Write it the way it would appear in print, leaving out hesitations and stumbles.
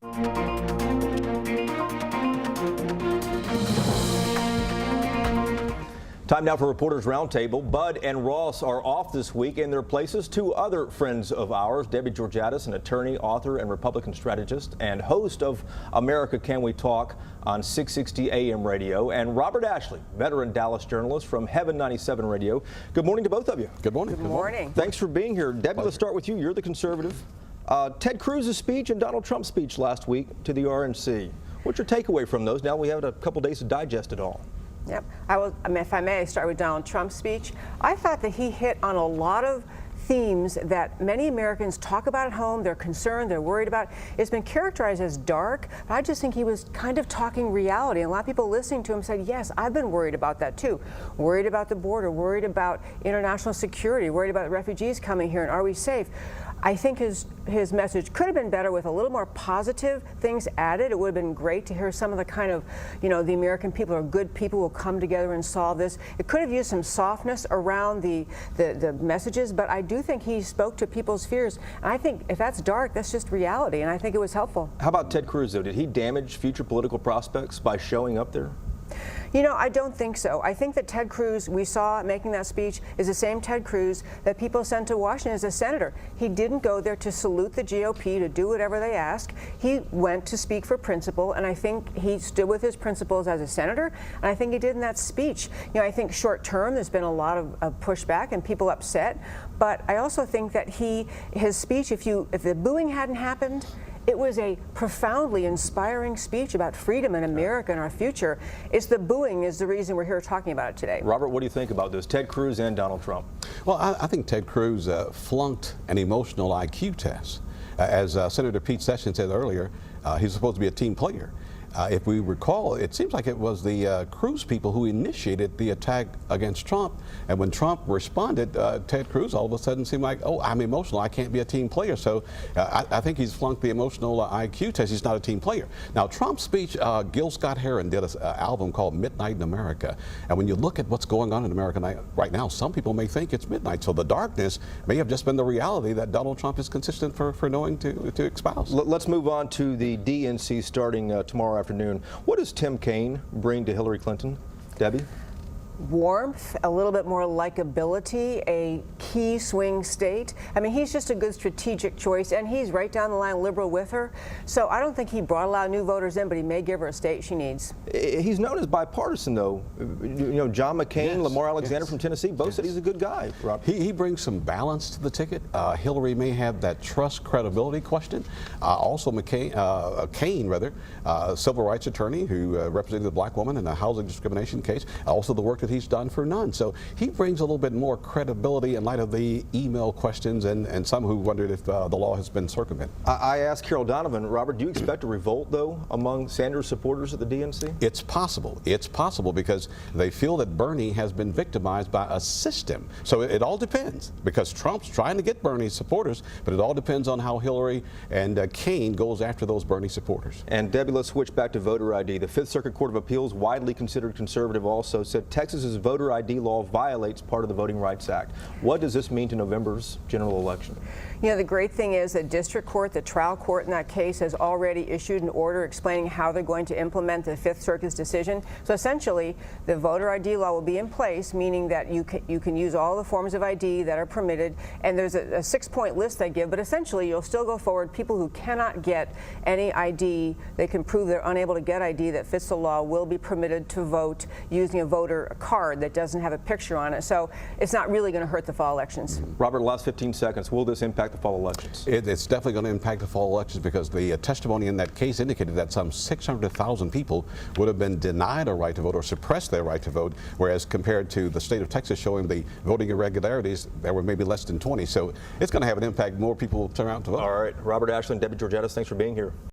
Time now for Reporters Roundtable. Bud and Ross are off this week. In their places, two other friends of ours, Debbie Georgatos, an attorney, author, and Republican strategist, and host of America Can We Talk on 660 AM radio, and Robert Ashley, veteran Dallas journalist from Heaven 97 Radio. Good morning to both of you. Good morning. Good morning. Thanks for being here. Debbie, let's start with you. You're the conservative. Ted Cruz's speech and Donald Trump's speech last week to the RNC. What's your takeaway from those? Now we have a couple days to digest it all. Yep. If I may start with Donald Trump's speech, I thought that he hit on a lot of themes that many Americans talk about at home. They're concerned, they're worried about. It's been characterized as dark, but I just think he was kind of talking reality. And a lot of people listening to him said, yes, I've been worried about that too. Worried about the border, worried about international security, worried about refugees coming here, and are we safe? I think his message could have been better with a little more positive things added. It would have been great to hear some of the kind of, the American people are good people who will come together and solve this. It could have used some softness around the messages, but I do think he spoke to people's fears. And I think if that's dark, that's just reality, and I think it was helpful. How about Ted Cruz, though? Did he damage future political prospects by showing up there? I don't think so. I think that Ted Cruz, we saw making that speech, is the same Ted Cruz that people sent to Washington as a senator. He didn't go there to salute the GOP, to do whatever they ask. He went to speak for principle, and I think he stood with his principles as a senator, and I think he did in that speech. I think short term there's been a lot of pushback and people upset, but I also think that his speech, if the booing hadn't happened, it was a profoundly inspiring speech about freedom in America and our future. It's the booing is the reason we're here talking about it today. Robert, what do you think about this, Ted Cruz and Donald Trump? Well, I think Ted Cruz flunked an emotional IQ test. As Senator Pete Sessions said earlier, he's supposed to be a team player. If we recall, it seems like it was the Cruz people who initiated the attack against Trump. And when Trump responded, Ted Cruz all of a sudden seemed like, oh, I'm emotional. I can't be a team player. So I think he's flunked the emotional IQ test. He's not a team player. Now, Trump's speech, Gil Scott-Heron did an album called Midnight in America. And when you look at what's going on in America right now, some people may think it's midnight. So the darkness may have just been the reality that Donald Trump is consistent for knowing to espouse. Let's move on to the DNC starting tomorrow afternoon. What does Tim Kaine bring to Hillary Clinton? Debbie? Warmth, a little bit more likability, a key swing state. I mean, he's just a good strategic choice, and he's right down the line liberal with her. So I don't think he brought a lot of new voters in, but he may give her a state she needs. He's known as bipartisan, though. John McCain, yes, Lamar Alexander yes, from Tennessee, both said he's a good guy. Rob. He brings some balance to the ticket. Hillary may have that trust credibility question. Also, Kaine, civil rights attorney who represented a black woman in a housing discrimination case. Also the work that he's done for none. So he brings a little bit more credibility in light of the email questions and some who wondered if the law has been circumvented. I asked Carol Donovan, Robert, do you expect a revolt, though, among Sanders supporters at the DNC? It's possible. It's possible because they feel that Bernie has been victimized by a system. So it all depends, because Trump's trying to get Bernie's supporters, but it all depends on how Hillary and Kaine goes after those Bernie supporters. And Debbie, let's switch back to voter ID. The Fifth Circuit Court of Appeals, widely considered conservative, also said Texas's voter ID law violates part of the Voting Rights Act. What does this mean to November's general election? The great thing is that district court, the trial court in that case, has already issued an order explaining how they're going to implement the Fifth Circuit's decision. So essentially, the voter ID law will be in place, meaning that you can use all the forms of ID that are permitted. And there's a 6-point list they give, but essentially you'll still go forward. People who cannot get any ID, they can prove they're unable to get ID that fits the law, will be permitted to vote using a voter card that doesn't have a picture on it. So it's not really going to hurt the fall elections. Robert, last 15 seconds. Will this impact the fall elections? It's definitely going to impact the fall elections because the testimony in that case indicated that some 600,000 people would have been denied a right to vote or suppressed their right to vote, whereas compared to the state of Texas showing the voting irregularities, there were maybe less than 20. So it's going to have an impact. More people will turn out to vote. All right. Robert Ashley and Debbie Georgatos, thanks for being here.